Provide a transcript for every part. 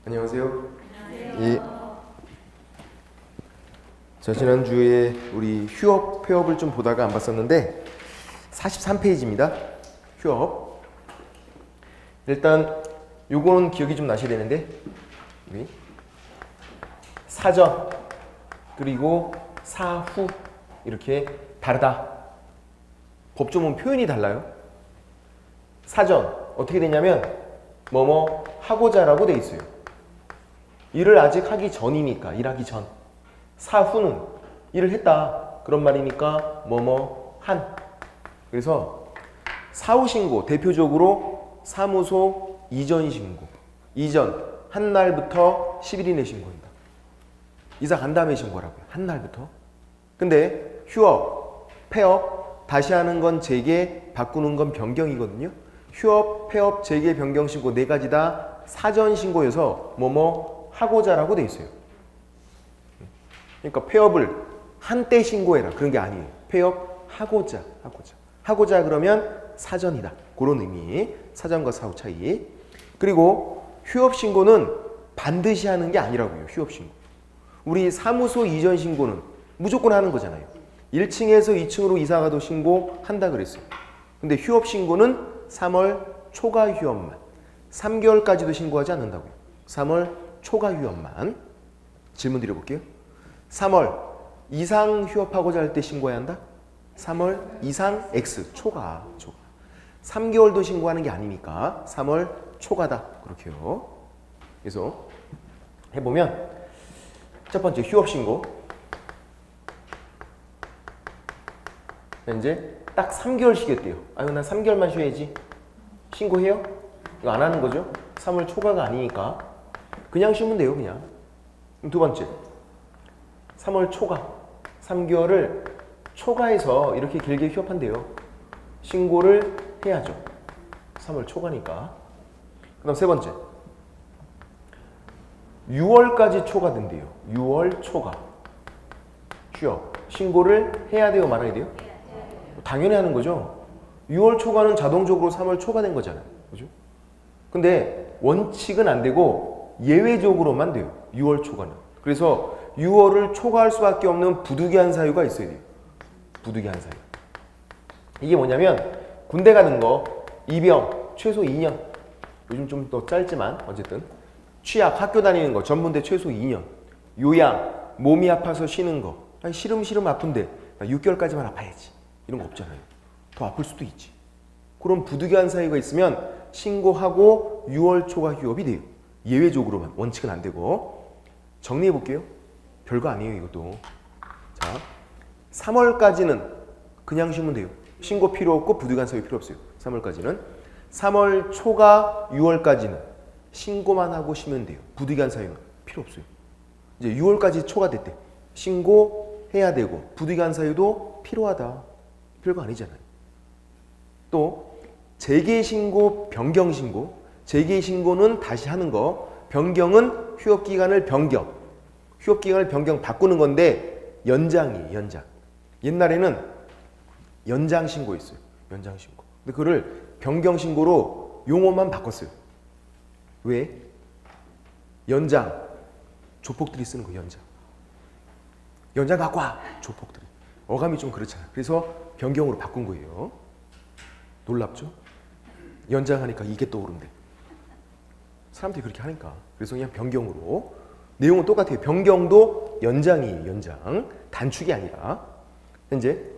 안녕하세요. 예. 자, 지난주에 우리 휴업, 폐업을 좀 보다가 안 봤었는데 43페이지입니다. 휴업. 일단 요거는 기억이 좀 나셔야 되는데 우리 사전 그리고 사후 이렇게 다르다. 법조문 표현이 달라요. 사전 어떻게 되냐면 뭐뭐 하고자라고 돼 있어요. 일을 아직 하기 전이니까 일하기 전. 사후는 일을 했다 그런 말이니까 뭐뭐 한. 그래서 사후 신고 대표적으로 사무소 이전 신고. 이전 한 날부터 10일 이내 신고입니다. 이사 간 다음에 신고라고요. 한 날부터. 근데 휴업, 폐업 다시 하는 건 재개, 바꾸는 건 변경이거든요. 휴업, 폐업, 재개, 변경 신고 네 가지 다 사전 신고여서 뭐뭐 하고자라고 돼 있어요. 그러니까 폐업을 한때 신고해라 그런 게 아니에요. 폐업 하고자 그러면 사전이다. 그런 의미. 사전과 사후 차이. 그리고 휴업 신고는 반드시 하는 게 아니라고요. 휴업 신고. 우리 사무소 이전 신고는 무조건 하는 거잖아요. 1층에서 2층으로 이사 가도 신고한다 그랬어요. 근데 휴업 신고는 3월 초과 휴업만. 3개월까지도 신고하지 않는다고요. 3월 초과 휴업만. 질문 드려볼게요. 3월 이상 휴업하고자 할 때 신고해야 한다? 3월 이상 X 초과. 3개월도 신고하는 게 아니니까 3월 초과다. 그렇게요. 그래서 해보면 첫 번째 휴업 신고. 이제 딱 3개월 쉬겠대요. 아유 난 3개월만 쉬어야지. 신고해요? 이거 안 하는 거죠? 3월 초과가 아니니까 그냥 쉬면 돼요. 그냥. 두 번째 3월 초과. 3개월을 초과해서 이렇게 길게 휴업한대요. 신고를 해야죠. 3월 초과니까. 그 다음 세 번째 6월까지 초과된대요. 6월 초과 휴업. 신고를 해야 돼요? 말아야 돼요? 당연히 하는 거죠. 6월 초과는 자동적으로 3월 초과된 거잖아요. 그죠? 근데 원칙은 안 되고 예외적으로만 돼요. 6월 초과는. 그래서 6월을 초과할 수밖에 없는 부득이한 사유가 있어야 돼요. 부득이한 사유. 이게 뭐냐면 군대 가는 거, 입영 최소 2년. 요즘 좀 더 짧지만 어쨌든 취약, 학교 다니는 거, 전문대 최소 2년. 요양, 몸이 아파서 쉬는 거. 아니, 시름 아픈데 6개월까지만 아파야지. 이런 거 없잖아요. 더 아플 수도 있지. 그런 부득이한 사유가 있으면 신고하고 6월 초과 휴업이 돼요. 예외적으로만. 원칙은 안 되고. 정리해 볼게요. 별거 아니에요, 이것도. 자, 3월까지는 그냥 쉬면 돼요. 신고 필요 없고 부득이한 사유 필요 없어요. 3월까지는. 3월 초과 6월까지는 신고만 하고 쉬면 돼요. 부득이한 사유는 필요 없어요. 이제 6월까지 초과됐대. 신고해야 되고 부득이한 사유도 필요하다. 별거 아니잖아요. 또 재개신고, 변경신고. 재개신고는 다시 하는 거. 변경은 휴업기간을 변경. 휴업기간을 변경 바꾸는 건데 연장이에요. 연장. 옛날에는 연장신고였어요. 연장신고. 근데 그거를 변경신고로 용어만 바꿨어요. 왜? 연장. 조폭들이 쓰는 거 연장. 연장 갖고 와. 조폭들이. 어감이 좀 그렇잖아요. 그래서 변경으로 바꾼 거예요. 놀랍죠? 연장하니까 이게 떠오른대. 사람들이 그렇게 하니까. 그래서 그냥 변경으로. 내용은 똑같아요. 변경도 연장이에요. 연장. 단축이 아니라. 이제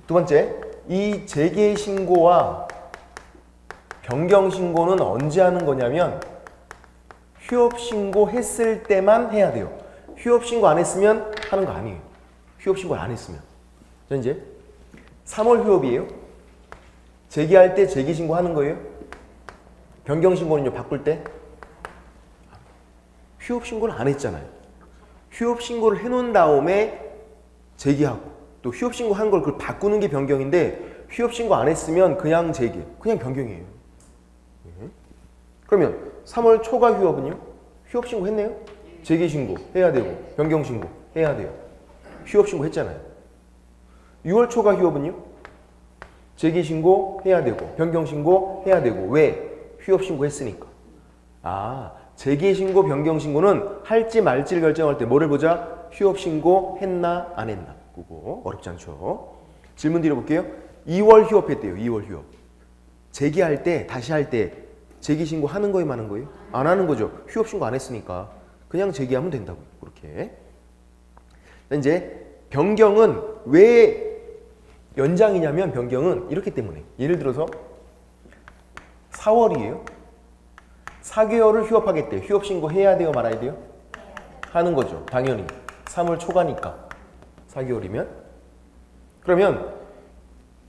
두 번째, 이 재개신고와 변경신고는 언제 하는 거냐면 휴업신고 했을 때만 해야 돼요. 휴업신고 안 했으면 하는 거 아니에요. 휴업신고 안 했으면. 자, 이제 3월 휴업이에요. 재개할 때 재개신고 하는 거예요. 변경신고는요, 바꿀 때 휴업신고를 안 했잖아요. 휴업신고를 해놓은 다음에 재개하고 또 휴업신고 한 걸 그걸 바꾸는 게 변경인데 휴업신고 안 했으면 그냥 재개, 그냥 변경이에요. 그러면 3월 초과 휴업은요? 휴업신고 했네요? 재개신고 해야 되고 변경신고 해야 돼요. 휴업신고 했잖아요. 6월 초과 휴업은요? 재개신고 해야 되고 변경신고 해야 되고 왜? 휴업신고 했으니까. 아, 재개신고, 변경신고는 할지 말지를 결정할 때 뭐를 보자? 휴업신고 했나 안 했나. 그거 어렵지 않죠. 질문 드려볼게요. 2월 휴업했대요. 2월 휴업. 재개할 때, 다시 할 때 재개신고 하는 거예요, 마는 거예요? 안 하는 거죠. 휴업신고 안 했으니까 그냥 재개하면 된다고요. 그렇게. 이제 변경은 왜 연장이냐면, 변경은 이렇기 때문에, 예를 들어서 4월이에요. 4개월을 휴업하겠대요. 휴업신고 해야 돼요, 말아야 돼요? 하는 거죠. 당연히 3월 초가니까 4개월이면. 그러면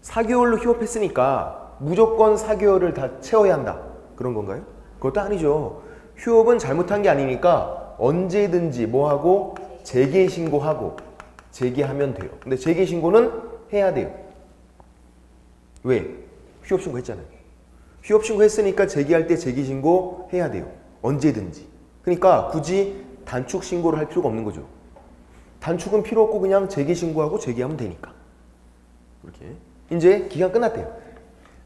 4개월로 휴업했으니까 무조건 4개월을 다 채워야 한다, 그런 건가요? 그것도 아니죠. 휴업은 잘못한 게 아니니까 언제든지 뭐하고 재개신고하고 재개하면 돼요. 근데 재개신고는 해야 돼요. 왜? 휴업신고 했잖아요. 휴업신고 했으니까 재개할 때 재개신고 해야 돼요. 언제든지. 그러니까 굳이 단축신고를 할 필요가 없는 거죠. 단축은 필요 없고 그냥 재개신고하고 재개하면 되니까. 그렇게. 이제 기간 끝났대요.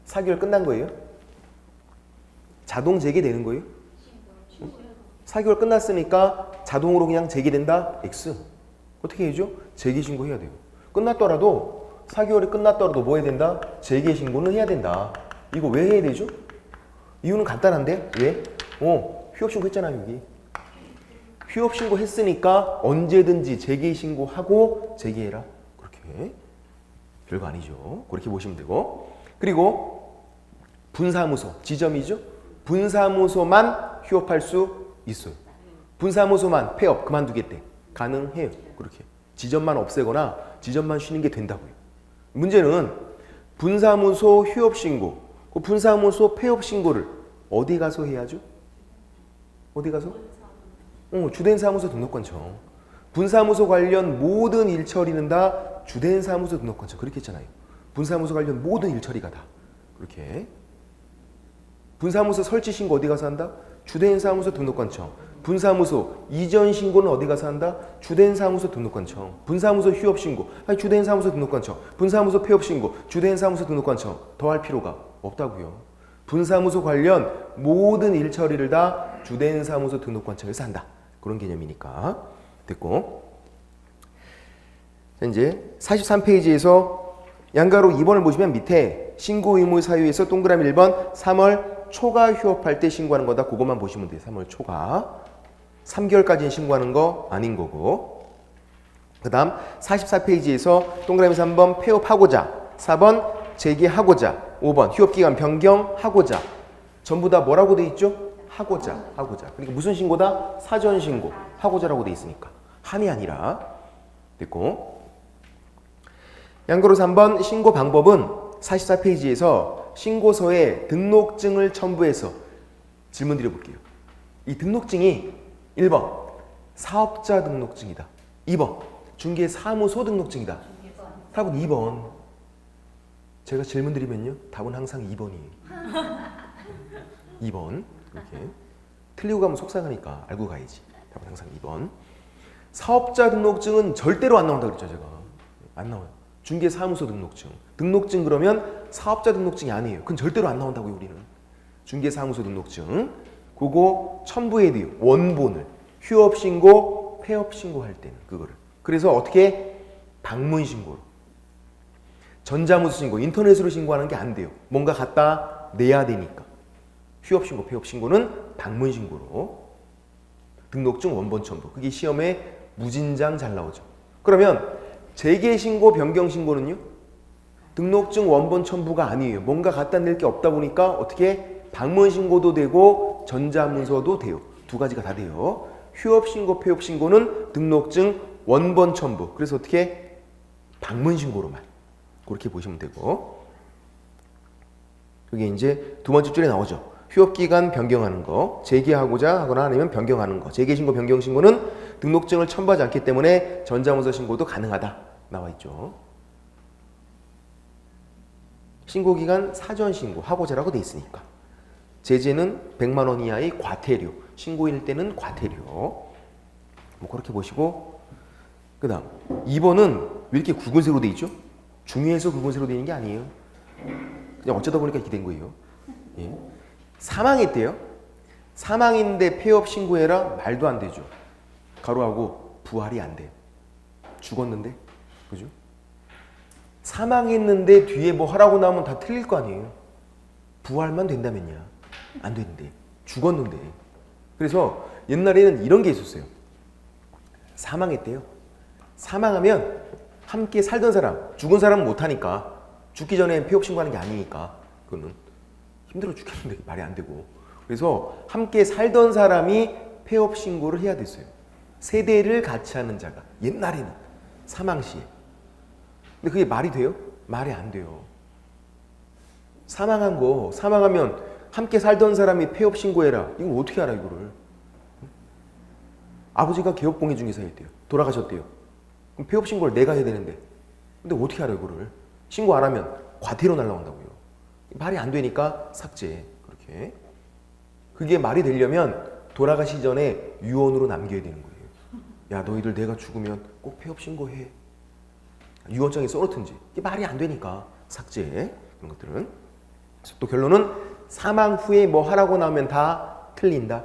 4개월 끝난 거예요. 자동 재개되는 거예요. 4개월 끝났으니까 자동으로 그냥 재개된다? X. 어떻게 해야죠? 재개신고 해야 돼요. 끝났더라도 4개월이 끝났더라도 뭐 해야 된다? 재개신고는 해야 된다. 이거 왜 해야 되죠? 이유는 간단한데? 왜? 휴업신고 했잖아요, 여기. 휴업신고 했으니까 언제든지 재개신고하고 재개해라. 그렇게. 별거 아니죠. 그렇게 보시면 되고. 그리고 분사무소, 지점이죠? 분사무소만 휴업할 수 있어요. 분사무소만 폐업, 그만두겠대. 가능해요. 그렇게. 지점만 없애거나 지점만 쉬는 게 된다고요. 문제는 분사무소 휴업신고, 그 분사무소 폐업신고를 어디 가서 해야죠? 어디 가서? 주된 사무소 등록관청. 분사무소 관련 모든 일처리는 다 주된 사무소 등록관청. 그렇게 했잖아요. 분사무소 관련 모든 일처리가 다. 그렇게. 분사무소 설치 신고 어디 가서 한다? 주된 사무소 등록관청. 분사무소 이전 신고는 어디 가서 한다? 주된 사무소 등록관청. 분사무소 휴업 신고, 주된 사무소 등록관청. 분사무소 폐업 신고, 주된 사무소 등록관청. 더 할 필요가 없다고요. 분사무소 관련 모든 일처리를 다 주된 사무소 등록관청에서 한다. 그런 개념이니까. 됐고. 자, 이제 43페이지에서 양가로 2번을 보시면 밑에 신고 의무 사유에서 동그라미 1번 3월 초가 휴업할 때 신고하는 거다. 그것만 보시면 돼요. 3월 초가. 3개월까지는 신고하는 거 아닌 거고. 그 다음 44페이지에서 동그라미 3번 폐업하고자, 4번 재개하고자, 5번 휴업기간 변경하고자. 전부 다 뭐라고 돼 있죠? 하고자. 그러니까 무슨 신고다? 사전 신고. 하고자라고 돼 있으니까. 한이 아니라. 됐고. 양가로 3번 신고 방법은 44페이지에서 신고서에 등록증을 첨부해서 질문 드려볼게요. 이 등록증이 1번 사업자 등록증이다. 2번 중개사무소 등록증이다. 답은 2번. 제가 질문 드리면요, 답은 항상 2번이에요. 2번. 이렇게. 틀리고 가면 속상하니까 알고 가야지. 답은 항상 2번. 사업자 등록증은 절대로 안 나온다고 그랬죠, 제가. 안 나와요. 중개사무소 등록증. 등록증 그러면 사업자 등록증이 아니에요. 그건 절대로 안 나온다고요, 우리는. 중개사무소 등록증. 그거 첨부해야 돼요. 원본을. 휴업신고, 폐업신고 할 때는 그거를. 그래서 어떻게? 방문신고로. 전자무소 신고, 인터넷으로 신고하는 게 안 돼요. 뭔가 갖다 내야 되니까. 휴업신고, 폐업신고는 방문신고로. 등록증 원본 첨부. 그게 시험에 무진장 잘 나오죠. 그러면 재개신고, 변경신고는요? 등록증 원본 첨부가 아니에요. 뭔가 갖다 낼 게 없다 보니까 어떻게? 방문신고도 되고 전자문서도 돼요. 두 가지가 다 돼요. 휴업신고, 폐업신고는 등록증 원본 첨부. 그래서 어떻게? 방문신고로만. 그렇게 보시면 되고. 그게 이제 두 번째 줄에 나오죠. 휴업기간 변경하는 거, 재개하고자 하거나 아니면 변경하는 거. 재개신고, 변경신고는 등록증을 첨부하지 않기 때문에 전자문서 신고도 가능하다. 나와 있죠. 신고기간 사전신고, 하고자라고 돼 있으니까. 제재는 100만 원 이하의 과태료, 신고일 때는 과태료. 뭐 그렇게 보시고. 그 다음 2번은 왜 이렇게 굵은 세로 돼 있죠? 중요해서 굵은 세로 되는 게 아니에요. 그냥 어쩌다 보니까 이렇게 된 거예요. 예. 사망했대요. 사망인데 폐업 신고해라? 말도 안 되죠. 가로하고 부활이 안 돼. 죽었는데? 그죠? 사망했는데 뒤에 뭐 하라고 나오면 다 틀릴 거 아니에요. 부활만 된다면야. 안 되는데. 죽었는데. 그래서 옛날에는 이런 게 있었어요. 사망했대요. 사망하면 함께 살던 사람, 죽은 사람은 못하니까, 죽기 전에 폐업 신고하는 게 아니니까, 그거는 힘들어 죽겠는데 말이 안 되고. 그래서 함께 살던 사람이 폐업 신고를 해야 됐어요. 세대를 같이 하는 자가. 옛날에는 사망 시에. 근데 그게 말이 돼요? 말이 안 돼요. 사망하면 함께 살던 사람이 폐업 신고해라. 이거 어떻게 알아, 이거를? 아버지가 개업공예 중개사였대요. 돌아가셨대요. 그럼 폐업 신고를 내가 해야 되는데. 근데 어떻게 알아, 이거를? 신고 안 하면 과태료 날라온다고요. 말이 안 되니까 삭제. 그렇게. 그게 말이 되려면 돌아가시 전에 유언으로 남겨야 되는 거예요. 야, 너희들 내가 죽으면 꼭 폐업 신고해. 유언장에 써놓든지. 이게 말이 안 되니까 삭제. 그런 것들은. 또 결론은 사망 후에 뭐 하라고 나오면 다 틀린다.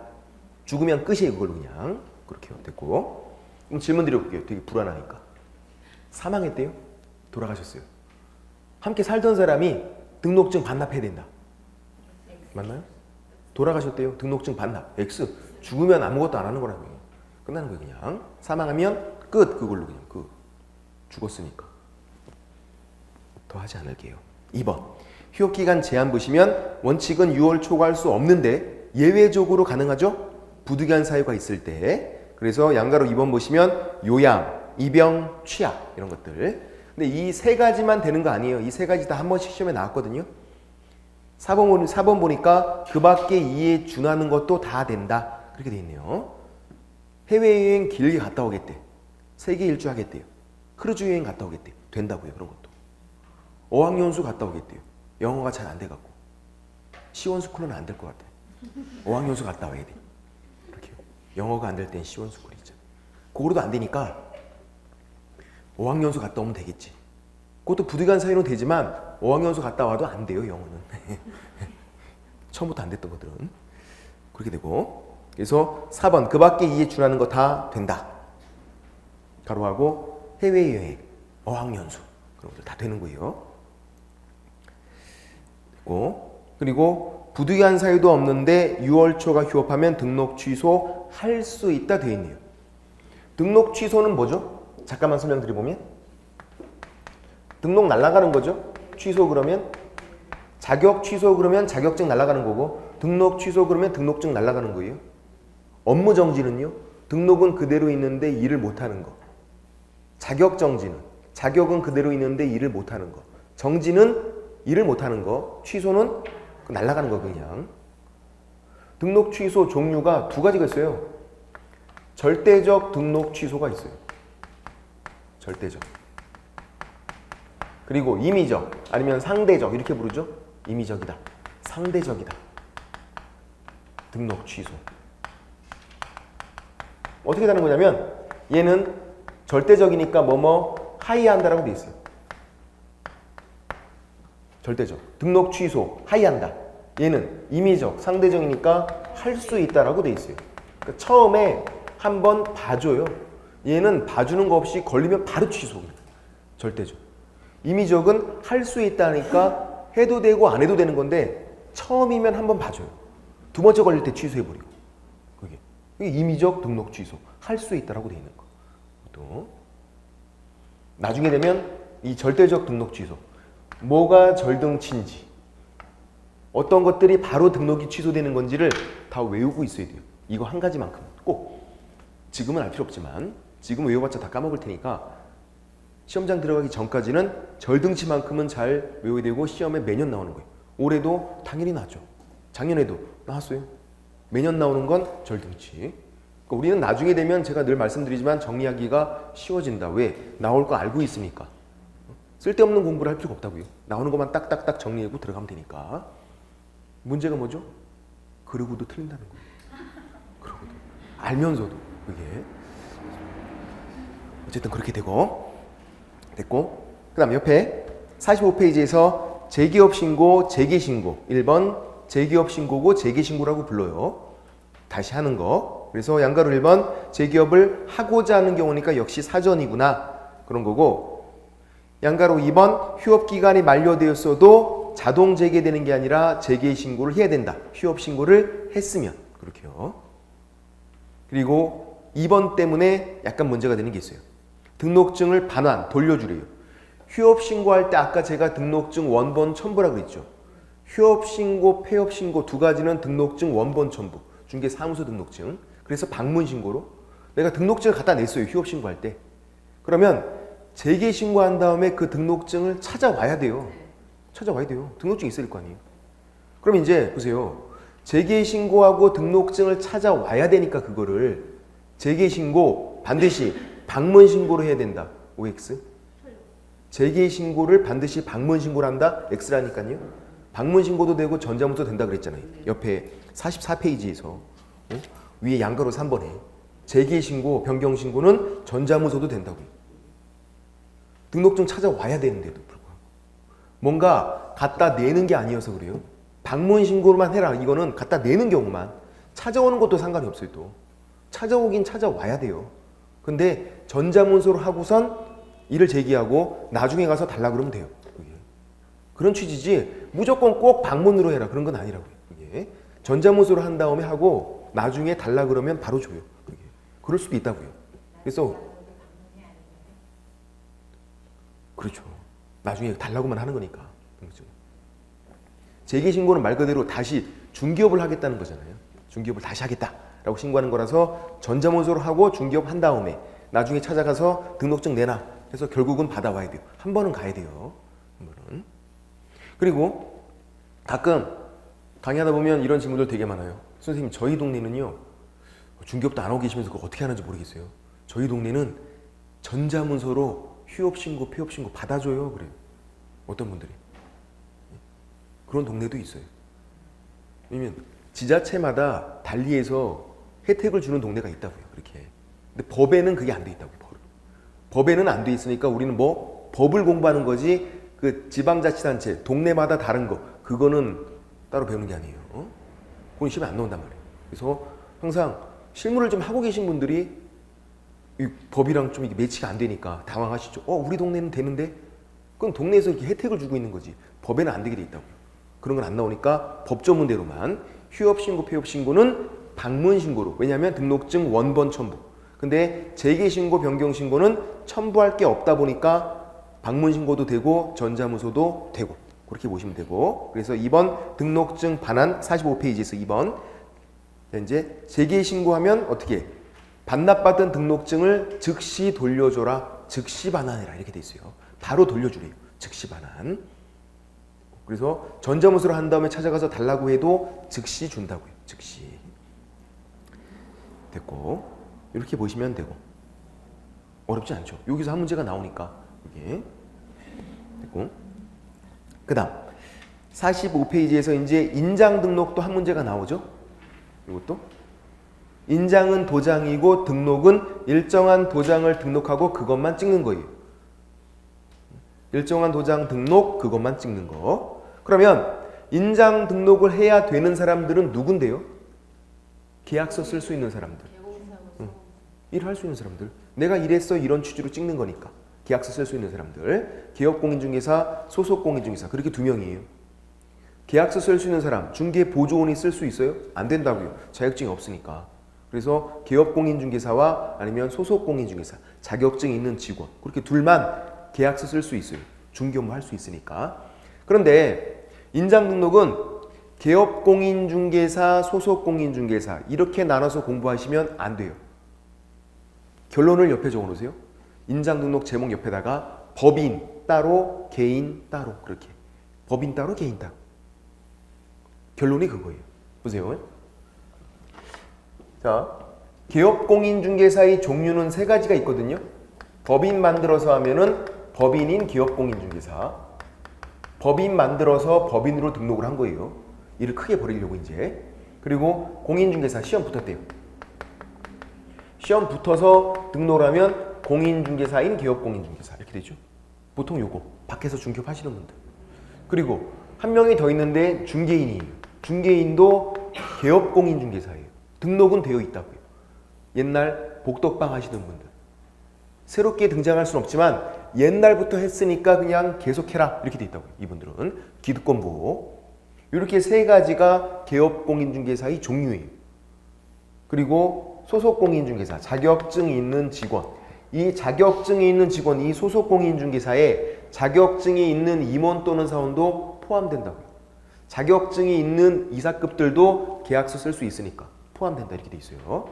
죽으면 끝이에요, 그걸로 그냥. 그렇게 됐고. 그럼 질문 드려볼게요. 되게 불안하니까. 사망했대요? 돌아가셨어요. 함께 살던 사람이 등록증 반납해야 된다. 맞나요? 돌아가셨대요. 등록증 반납. X. 죽으면 아무것도 안 하는 거라고요. 끝나는 거예요, 그냥. 사망하면 끝. 그걸로 그냥 끝. 죽었으니까. 더 하지 않을게요. 2번. 휴업기간 제한 보시면 원칙은 6월 초과할 수 없는데 예외적으로 가능하죠? 부득이한 사유가 있을 때. 그래서 양가로 2번 보시면 요양, 입영, 취약 이런 것들. 근데 이 세 가지만 되는 거 아니에요. 이 세 가지 다 한 번씩 시험에 나왔거든요. 4번 보니까 그 밖에 이에 준하는 것도 다 된다. 그렇게 돼 있네요. 해외여행 길게 갔다 오겠대. 세계 일주 하겠대요. 크루즈 여행 갔다 오겠대요. 된다고요. 그런 것도. 어학연수 갔다 오겠대요. 영어가 잘 안 돼갖고. 시원스쿨은 안 될 것 같아요. 어학연수 갔다 와야 돼. 이렇게요. 영어가 안 될 땐 시원스쿨이 있잖아. 그거로도 안 되니까 어학연수 갔다 오면 되겠지. 그것도 부득이한 사유는 되지만 어학연수 갔다 와도 안 돼요, 영어는. 처음부터 안 됐던 것들은. 그렇게 되고. 그래서 4번 그 밖에 이에 준하는 거 다 된다. 가로하고 해외여행, 어학연수 그런 것들 다 되는 거예요. 그리고 부득이한 사유도 없는데 6월 초가 휴업하면 등록 취소할 수 있다 되어 있네요. 등록 취소는 뭐죠? 잠깐만 설명드려보면 등록 날아가는 거죠. 취소 그러면 자격 취소 그러면 자격증 날아가는 거고 등록 취소 그러면 등록증 날아가는 거예요. 업무 정지는요. 등록은 그대로 있는데 일을 못하는 거. 자격 정지는 자격은 그대로 있는데 일을 못하는 거. 정지는 일을 못하는 거. 취소는 날아가는 거 그냥. 등록 취소 종류가 두 가지가 있어요. 절대적 등록 취소가 있어요. 절대적. 그리고 임의적 아니면 상대적 이렇게 부르죠. 임의적이다. 상대적이다. 등록 취소. 어떻게 되는 거냐면 얘는 절대적이니까 뭐뭐 하이한다라고 돼 있어요. 절대적. 등록 취소 하이한다. 얘는 임의적, 상대적이니까 할 수 있다라고 돼 있어요. 그러니까 처음에 한번 봐줘요. 얘는 봐주는 거 없이 걸리면 바로 취소. 절대적. 임의적은 할 수 있다니까 해도 되고 안 해도 되는 건데 처음이면 한번 봐줘요. 두 번째 걸릴 때 취소해버리고. 그게 임의적 등록 취소. 할 수 있다라고 돼 있는 거. 또 나중에 되면 이 절대적 등록 취소. 뭐가 절등치인지 어떤 것들이 바로 등록이 취소되는 건지를 다 외우고 있어야 돼요. 이거 한 가지만큼 꼭. 지금은 알 필요 없지만 지금 외워봤자 다 까먹을 테니까 시험장 들어가기 전까지는 절등치만큼은 잘 외워야 되고 시험에 매년 나오는 거예요. 올해도 당연히 나왔죠. 작년에도 나왔어요. 매년 나오는 건 절등치. 그러니까 우리는 나중에 되면 제가 늘 말씀드리지만 정리하기가 쉬워진다. 왜? 나올 거 알고 있으니까. 쓸데없는 공부를 할 필요가 없다고요. 나오는 것만 딱딱딱 정리하고 들어가면 되니까. 문제가 뭐죠? 그러고도 틀린다는 거예요. 그러고도. 알면서도 그게. 어쨌든 그렇게 됐고. 그 다음 옆에 45페이지에서 재기업 신고, 재개신고. 1번 재기업 신고고 재개신고라고 불러요. 다시 하는 거. 그래서 양가로 1번 재기업을 하고자 하는 경우니까 역시 사전이구나 그런 거고, 양가로 2번 휴업기간이 만료되었어도 자동 재개되는 게 아니라 재개 신고를 해야 된다. 휴업 신고를 했으면 그렇게요. 그리고 2번 때문에 약간 문제가 되는 게 있어요. 등록증을 반환, 돌려주래요. 휴업 신고할 때 아까 제가 등록증 원본 첨부라고 그랬죠. 휴업 신고, 폐업 신고 두 가지는 등록증 원본 첨부, 중개사무소 등록증. 그래서 방문 신고로 내가 등록증을 갖다 냈어요. 휴업 신고할 때. 그러면 재개 신고한 다음에 그 등록증을 찾아와야 돼요. 찾아와야 돼요. 등록증 있을 거 아니에요. 그럼 이제 보세요. 재개 신고하고 등록증을 찾아와야 되니까 그거를 재개 신고 반드시 방문 신고로 해야 된다. OX. 재개 신고를 반드시 방문 신고를 한다. X라니까요. 방문 신고도 되고 전자문서 된다 그랬잖아요. 옆에 44페이지에서 위에 양가로 3번에 재개 신고, 변경 신고는 전자문서도 된다고요. 등록증 찾아와야 되는데도 불구하고 뭔가 갖다 내는 게 아니어서 그래요. 방문 신고만 해라. 이거는 갖다 내는 경우만. 찾아오는 것도 상관이 없어요. 또 찾아오긴 찾아와야 돼요. 근데 전자문서로 하고선 일을 제기하고 나중에 가서 달라 그러면 돼요. 그게. 그런 취지지 무조건 꼭 방문으로 해라 그런 건 아니라고요. 그게. 전자문서로 한 다음에 하고 나중에 달라 그러면 바로 줘요. 그게. 그럴 수도 있다고요. 그래서 그렇죠. 나중에 달라고만 하는 거니까. 그렇죠. 재개 신고는 말 그대로 다시 중개업을 하겠다는 거잖아요. 중개업을 다시 하겠다라고 신고하는 거라서 전자문서로 하고 중개업 한 다음에 나중에 찾아가서 등록증 내놔 해서 결국은 받아와야 돼요. 한 번은 가야 돼요. 한 번은. 그리고 가끔 강의하다 보면 이런 질문들 되게 많아요. 선생님 저희 동네는요. 중개업도 안 하고 계시면서 그거 어떻게 하는지 모르겠어요. 저희 동네는 전자문서로 휴업신고, 폐업신고 받아줘요. 그래요. 어떤 분들이. 그런 동네도 있어요. 왜냐면 지자체마다 달리해서 혜택을 주는 동네가 있다고요. 그렇게. 근데 법에는 그게 안 돼 있다고요. 법에는 안 돼 있으니까 우리는 뭐 법을 공부하는 거지 그 지방자치단체 동네마다 다른 거 그거는 따로 배우는 게 아니에요. 그건 시험에 안 나온단 말이에요. 그래서 항상 실무를 좀 하고 계신 분들이 이 법이랑 좀 이게 매치가 안 되니까 당황하시죠. 우리 동네는 되는데? 그건 동네에서 이렇게 혜택을 주고 있는 거지. 법에는 안 되게 돼 있다고요. 그런 건 안 나오니까 법 전문대로만 휴업신고, 폐업신고는 방문신고로. 왜냐하면 등록증 원본 첨부. 근데 재개신고, 변경신고는 첨부할 게 없다 보니까 방문신고도 되고 전자문서도 되고 그렇게 보시면 되고. 그래서 2번 등록증 반환 45페이지에서 2번 이제 재개신고하면 어떻게 반납받은 등록증을 즉시 돌려줘라. 즉시 반환해라. 이렇게 돼 있어요. 바로 돌려주래요. 즉시 반환. 그래서 전자문서로 한 다음에 찾아가서 달라고 해도 즉시 준다고요. 즉시. 됐고. 이렇게 보시면 되고. 어렵지 않죠. 여기서 한 문제가 나오니까. 이게. 됐고. 그 다음 45페이지에서 이제 인장 등록도 한 문제가 나오죠. 이것도. 인장은 도장이고 등록은 일정한 도장을 등록하고 그것만 찍는 거예요. 일정한 도장 등록 그것만 찍는 거. 그러면 인장 등록을 해야 되는 사람들은 누군데요? 계약서 쓸 수 있는 사람들. 일을 할 수 있는 사람들. 내가 이랬어 이런 취지로 찍는 거니까. 계약서 쓸 수 있는 사람들. 개업공인중개사, 소속공인중개사. 그렇게 두 명이에요. 계약서 쓸 수 있는 사람, 중개보조원이 쓸 수 있어요? 안 된다고요. 자격증이 없으니까. 그래서 개업공인중개사와 아니면 소속공인중개사, 자격증이 있는 직원. 그렇게 둘만 계약서 쓸 수 있어요. 중개업무 할 수 있으니까. 그런데 인장 등록은 개업공인중개사, 소속공인중개사 이렇게 나눠서 공부하시면 안 돼요. 결론을 옆에 적어놓으세요. 인장 등록 제목 옆에다가 법인 따로, 개인 따로 그렇게. 법인 따로, 개인 따로. 결론이 그거예요. 보세요. 자, 개업공인중개사의 종류는 세 가지가 있거든요. 법인 만들어서 하면은 법인인 기업공인중개사. 법인 만들어서 법인으로 등록을 한 거예요. 일을 크게 벌이려고 이제. 그리고 공인중개사 시험 붙었대요. 시험 붙어서 등록을 하면 공인중개사인 기업공인중개사 이렇게 되죠. 보통 요거 밖에서 중개업 하시는 분들. 그리고 한 명이 더 있는데 중개인이에요. 중개인도 개업공인중개사예요. 등록은 되어 있다고요. 옛날 복덕방 하시던 분들. 새롭게 등장할 수는 없지만 옛날부터 했으니까 그냥 계속해라 이렇게 돼 있다고요. 이분들은 기득권 보호. 이렇게 세 가지가 개업공인중개사의 종류예요. 그리고 소속공인중개사, 자격증이 있는 직원. 이 자격증이 있는 직원, 이 소속공인중개사에 자격증이 있는 임원 또는 사원도 포함된다고요. 자격증이 있는 이사급들도 계약서 쓸 수 있으니까 포함된다 이렇게 돼 있어요.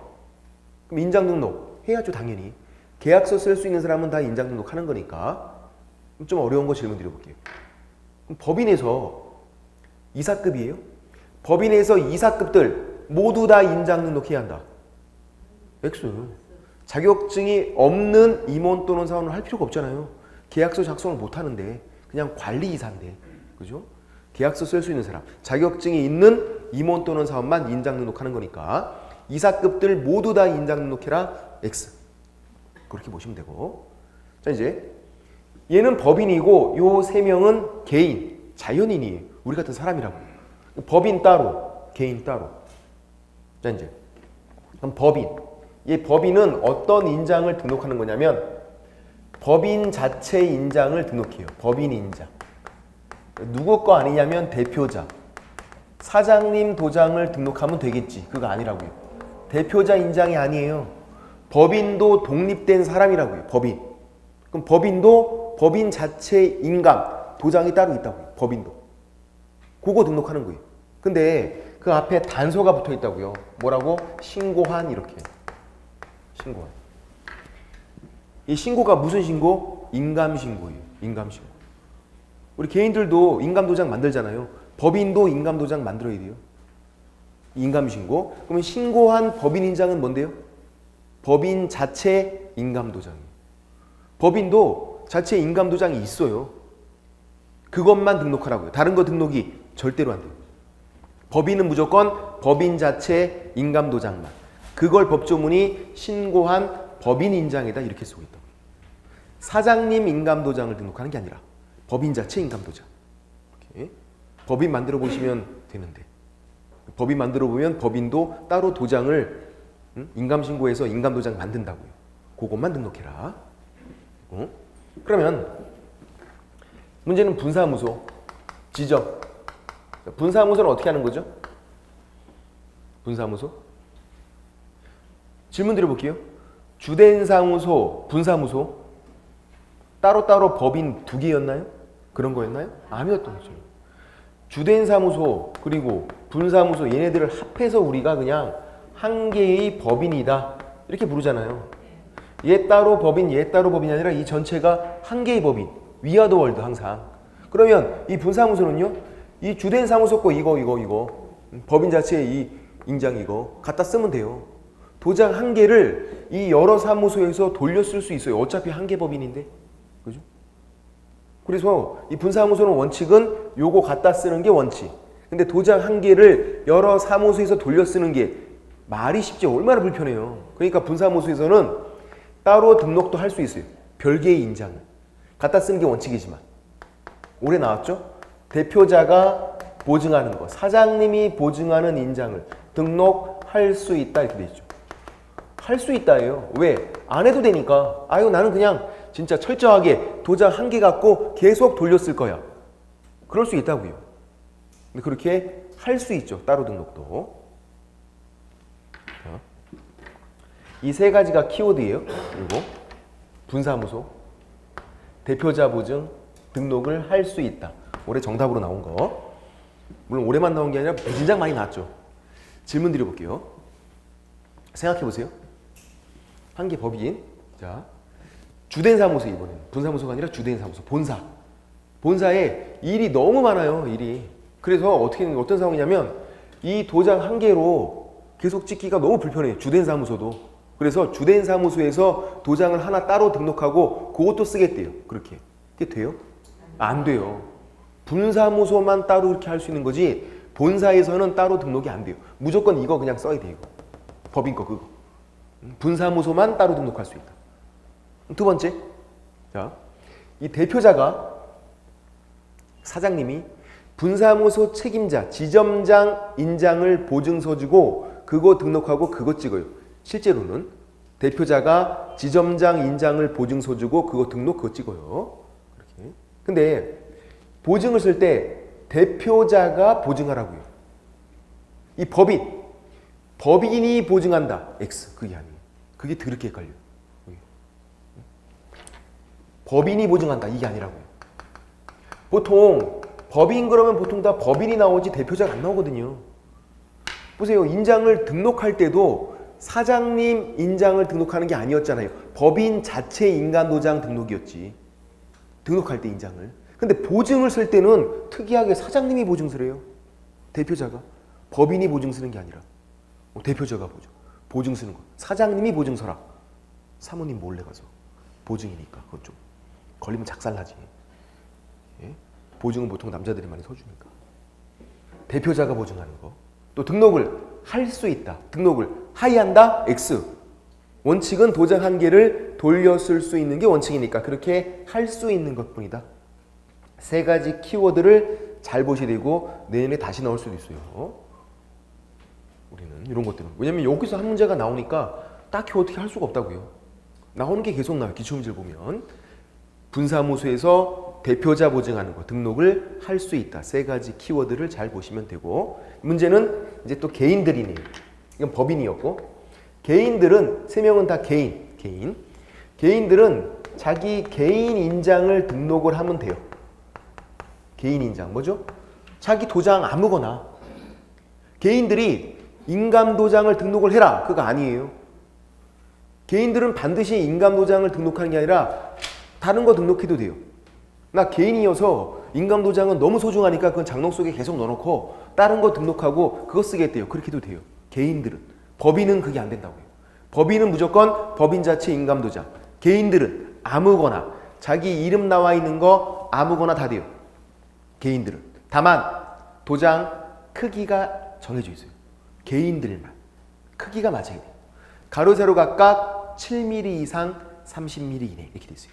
그럼 인장등록 해야죠 당연히. 계약서 쓸 수 있는 사람은 다 인장등록 하는 거니까. 좀 어려운 거 질문 드려볼게요. 그럼 법인에서 이사급이에요? 법인에서 이사급들 모두 다 인장등록 해야 한다. X. 자격증이 없는 임원 또는 사원을 할 필요가 없잖아요. 계약서 작성을 못 하는데 그냥 관리이사인데 그죠? 계약서 쓸 수 있는 사람, 자격증이 있는 임원 또는 사원만 인장 등록하는 거니까 이사급들 모두 다 인장 등록해라 X. 그렇게 보시면 되고. 자 이제 얘는 법인이고 요 세 명은 개인, 자연인이에요. 우리 같은 사람이라고. 법인 따로, 개인 따로. 자 이제 그럼 법인. 이 법인은 어떤 인장을 등록하는 거냐면 법인 자체 인장을 등록해요. 법인 인장. 누구 거 아니냐면 대표자. 사장님 도장을 등록하면 되겠지. 그거 아니라고요. 대표자 인장이 아니에요. 법인도 독립된 사람이라고요. 법인. 그럼 법인도 법인 자체 인감 도장이 따로 있다고요. 법인도. 그거 등록하는 거예요. 근데 그 앞에 단서가 붙어 있다고요. 뭐라고? 신고한 이렇게. 신고한. 이 신고가 무슨 신고? 인감신고예요. 인감신고. 우리 개인들도 인감도장 만들잖아요. 법인도 인감도장 만들어야 돼요. 인감신고. 그러면 신고한 법인인장은 뭔데요? 법인 자체 인감도장이에요. 법인도 자체 인감도장이 있어요. 그것만 등록하라고요. 다른 거 등록이 절대로 안 돼요. 법인은 무조건 법인 자체 인감도장만. 그걸 법조문이 신고한 법인인장에다 이렇게 쓰고 있다고요. 사장님 인감도장을 등록하는 게 아니라 법인 자체 인감도장. 이렇게. 법인 만들어 보시면 되는데 법인 만들어 보면 법인도 따로 도장을 인감신고해서 인감도장 만든다고요. 그것만 등록해라. 그러면 문제는 분사무소, 지정. 분사무소는 어떻게 하는 거죠? 분사무소? 질문 드려볼게요. 주된 사무소, 분사무소 따로따로 법인 두 개였나요? 그런 거였나요? 아니었던 거죠. 주된 사무소 그리고 분사무소 얘네들을 합해서 우리가 그냥 한 개의 법인이다 이렇게 부르잖아요. 얘 따로 법인, 얘 따로 법인이 아니라 이 전체가 한 개의 법인. 위아더 월드 항상. 그러면 이 분사무소는요. 이 주된 사무소 거 이거 법인 자체의 이 인장 이거 갖다 쓰면 돼요. 도장 한 개를 이 여러 사무소에서 돌려 쓸 수 있어요. 어차피 한 개 법인인데. 그죠? 그래서 이 분사무소는 원칙은 요거 갖다 쓰는 게 원칙. 근데 도장 한 개를 여러 사무소에서 돌려 쓰는 게 말이 쉽지 얼마나 불편해요. 그러니까 분사무소에서는 따로 등록도 할 수 있어요. 별개의 인장을. 갖다 쓰는 게 원칙이지만. 올해 나왔죠? 대표자가 보증하는 거. 사장님이 보증하는 인장을 등록할 수 있다 이렇게 돼 있죠. 할 수 있다예요. 왜? 안 해도 되니까. 아유 나는 그냥 진짜 철저하게 도장 한 개 갖고 계속 돌렸을 거야. 그럴 수 있다고요. 근데 그렇게 할 수 있죠. 따로 등록도. 이 세 가지가 키워드예요. 그리고 분사무소, 대표자 보증, 등록을 할 수 있다. 올해 정답으로 나온 거. 물론 올해만 나온 게 아니라 무진장 많이 나왔죠. 질문 드려볼게요. 생각해보세요. 한 개 법인. 자, 주된 사무소 이번에는. 분사무소가 아니라 주된 사무소. 본사. 본사에 일이 너무 많아요. 일이. 그래서 어떤 상황이냐면 이 도장 한 개로 계속 찍기가 너무 불편해요. 주된 사무소도. 그래서 주된 사무소에서 도장을 하나 따로 등록하고 그것도 쓰겠대요. 그렇게. 그게 돼요? 안 돼요. 분사무소만 따로 이렇게 할 수 있는 거지 본사에서는 따로 등록이 안 돼요. 무조건 이거 그냥 써야 돼요. 법인 거 그거. 분사무소만 따로 등록할 수 있다. 두 번째. 자, 이 대표자가 사장님이 분사무소 책임자, 지점장 인장을 보증서 주고 그거 등록하고 그거 찍어요. 실제로는 대표자가 지점장 인장을 보증서 주고 그거 등록 그거 찍어요. 그렇게. 근데 보증을 쓸 때 대표자가 보증하라고요. 이 법인이 보증한다. X. 그게 아니에요. 그게 더럽게 헷갈려요. 법인이 보증한다. 이게 아니라고요. 보통 법인 그러면 보통 다 법인이 나오지 대표자가 안 나오거든요. 보세요. 인장을 등록할 때도 사장님 인장을 등록하는 게 아니었잖아요. 법인 자체 인감도장 등록이었지. 등록할 때 인장을. 근데 보증을 쓸 때는 특이하게 사장님이 보증서를 해요. 대표자가. 법인이 보증 쓰는 게 아니라 대표자가 보증 쓰는 거. 사장님이 보증 서라. 사모님 몰래 가서. 보증이니까 그건 좀 걸리면 작살나지. 예? 보증은 보통 남자들이 많이 서주니까. 대표자가 보증하는 거. 또 등록을 할 수 있다. 등록을 하이한다. X. 원칙은 도장 한 개를 돌렸을 수 있는 게 원칙이니까 그렇게 할 수 있는 것뿐이다. 세 가지 키워드를 잘 보셔야 되고 내년에 다시 나올 수도 있어요. 우리는 이런 것들은. 왜냐면 여기서 한 문제가 나오니까 딱히 어떻게 할 수가 없다고요. 나오는 게 계속 나와요. 기출문제를 보면. 분사무소에서 대표자 보증하는 거 등록을 할 수 있다. 세 가지 키워드를 잘 보시면 되고 문제는 이제 또 개인들이네요. 이건 법인이었고 개인들은 세 명은 다 개인들은 자기 개인 인장을 등록을 하면 돼요. 개인 인장 뭐죠? 자기 도장 아무거나. 개인들이 인감도장을 등록을 해라. 그거 아니에요. 개인들은 반드시 인감도장을 등록하는 게 아니라 다른 거 등록해도 돼요. 나 개인이어서 인감도장은 너무 소중하니까 그건 장롱 속에 계속 넣어놓고 다른 거 등록하고 그거 쓰겠대요. 그렇게 해도 돼요. 개인들은. 법인은 그게 안 된다고요. 법인은 무조건 법인 자체 인감도장. 개인들은 아무거나 자기 이름 나와 있는 거 아무거나 다 돼요. 개인들은. 다만 도장 크기가 정해져 있어요. 개인들만. 크기가 맞아야 돼요. 가로 세로 각각 7mm 이상 30mm 이내 이렇게 돼 있어요.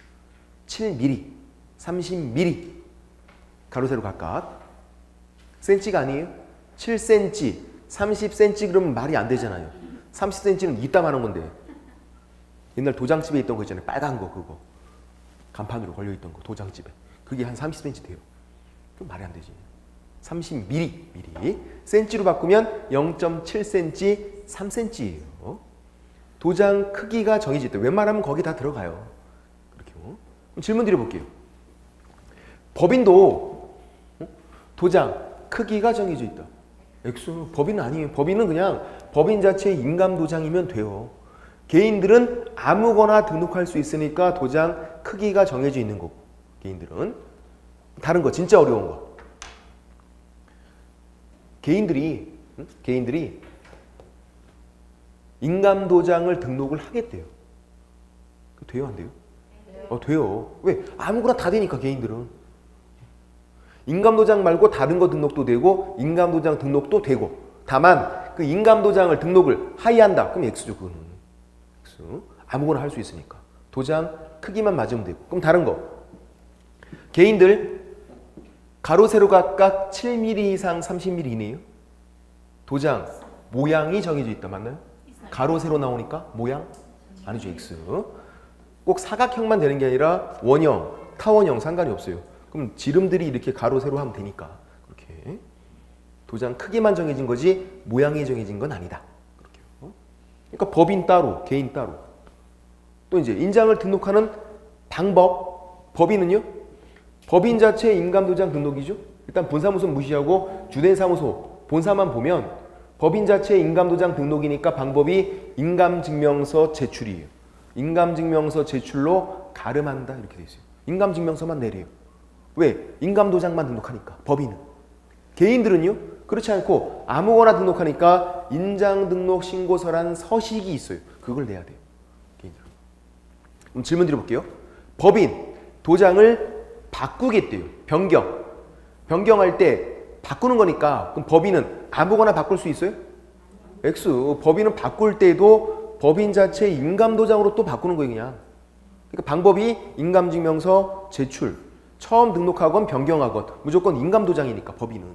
7mm, 30mm 가로 세로 각각. 센치가 아니에요. 7cm, 30cm 그러면 말이 안 되잖아요. 30cm는 이따만 하는 건데. 옛날 도장집에 있던 거 있잖아요. 빨간 거 그거. 간판으로 걸려있던 거 도장집에. 그게 한 30cm 돼요. 그럼 말이 안 되지. 30mm. 센치로 바꾸면 0.7cm, 3cm예요. 도장 크기가 정해져 있다. 웬만하면 거기 다 들어가요. 그렇게요. 그럼 질문 드려볼게요. 법인도 도장 크기가 정해져 있다. X. 법인은 아니에요. 법인은 그냥 법인 자체의 인감도장이면 돼요. 개인들은 아무거나 등록할 수 있으니까 도장 크기가 정해져 있는 거고. 개인들은. 다른 거 진짜 어려운 거. 개인들이 인감도장을 등록을 하겠대요. 돼요, 안 돼요? 돼요. 왜? 아무거나 다 되니까 개인들은. 인감도장 말고 다른 거 등록도 되고 인감도장 등록도 되고 다만 그 인감도장을 등록을 하이한다. 그럼 X죠. 그거는. X. 아무거나 할 수 있으니까. 도장 크기만 맞으면 되고. 그럼 다른 거. 개인들 가로 세로 각각 7mm 이상 30mm 이내요. 도장 모양이 정해져 있다. 맞나요? 가로 세로 나오니까 모양? 아니죠. X. 꼭 사각형만 되는 게 아니라 원형, 타원형 상관이 없어요. 그럼 지름들이 이렇게 가로 세로 하면 되니까. 그렇게. 도장 크기만 정해진 거지 모양이 정해진 건 아니다. 그렇게요. 그러니까 법인 따로, 개인 따로. 또 이제 인장을 등록하는 방법. 법인은요? 법인 자체의 인감도장 등록이죠. 일단 본사무소 무시하고 주된 사무소 본사만 보면 법인 자체의 인감도장 등록이니까 방법이 인감증명서 제출이에요. 인감증명서 제출로 가름한다 이렇게 돼 있어요. 인감증명서만 내래요. 왜? 인감도장만 등록하니까. 법인은. 개인들은요? 그렇지 않고 아무거나 등록하니까 인장등록신고서라는 서식이 있어요. 그걸 내야 돼요. 개인들은. 그럼 질문 드려볼게요. 법인 도장을 바꾸겠대요. 변경할 때 바꾸는 거니까 그럼 법인은 아무거나 바꿀 수 있어요? X. 법인은 바꿀 때도 법인 자체의 인감도장으로 또 바꾸는 거예요. 그냥. 그러니까 방법이 인감증명서 제출. 처음 등록하건 변경하건 무조건 인감도장이니까 법인은.